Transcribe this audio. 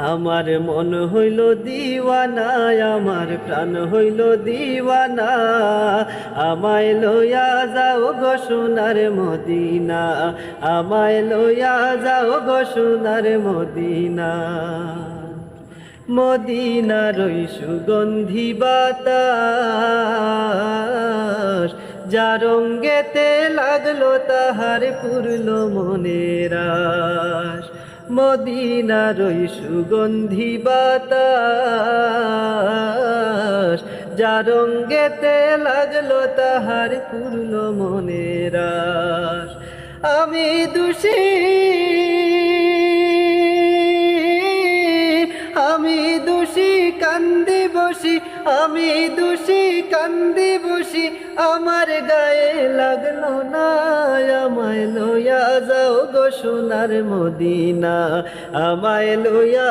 আমার মন হইল দিওয়ানা, আমার প্রাণ হইল দিওয়ানা, আমায় লইয়া যাও গো সোনার মদিনা, আমায় লইয়া যাও গো সোনার মদিনা। মদিনার ওই সুগন্ধি বাতাস, যা রঙ্গেতে লাগলো তাহার পুরলো মনের আশ। মদিনার ওই সুগন্ধি বাতাস, যা রঙ্গেতে লাগলো তাহার পুরলো মনের আশ। আমি দোষী, আমি দোষী কান্দি বসি, আমি দোষী কান্দি বসি, আমার গায়ে লাগলো না। আমায় লইয়া যাও গো সোনার মদিনা, আমায় লইয়া